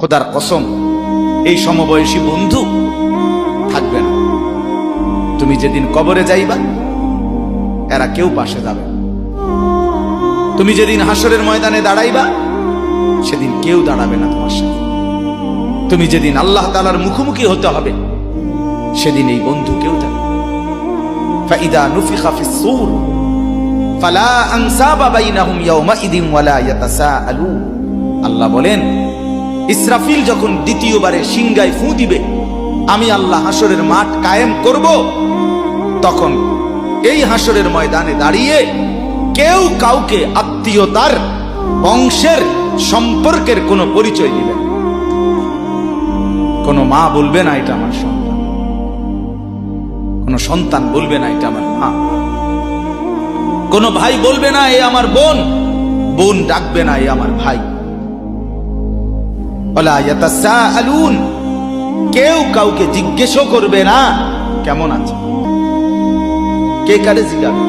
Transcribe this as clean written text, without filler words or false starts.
খোদার কসম এই সমবয়সী বন্ধু থাকবে না। তুমি যেদিন কবরে যাইবা এরা কেউ পাশে যাবে না। তুমি যেদিন হাসরের ময়দানে দাঁড়াইবা সেদিন কেউ দাঁড়াবে না তোমার সাথে। তুমি যেদিন আল্লাহ তাআলার মুখোমুখি হতে হবে সেদিন এই বন্ধু কেউ থাকবে না। ফাইদা নুফিখা ফিস-সূর ফালা আনসাবা বাইনাহুম ইয়াওমাইদিন ওয়ালা ইয়াতাসাআলুন। আল্লাহ বলেন, ইসরাফিল যখন দ্বিতীয়বারে সিংগায় ফু দিবে, আমি আল্লাহ হাসরের মাঠ কায়েম করব, তখন এই হাসরের ময়দানে দাঁড়িয়ে কেউ কাউকে আত্মীয়তার, বংশের, সম্পর্কের কোনো পরিচয় দিবে না। কোনো মা বলবে না এটা আমার সন্তান, কোনো সন্তান বলবে না এটা আমার মা, কোনো ভাই বলবে না এ আমার বোন, বোন ডাকবে না এ আমার ভাই। ওয়ালা ইয়াতাসাআলুন, কেউ কাউকে জিজ্ঞেসও করবে না কেমন আছে, কে কারে জিজ্ঞাসা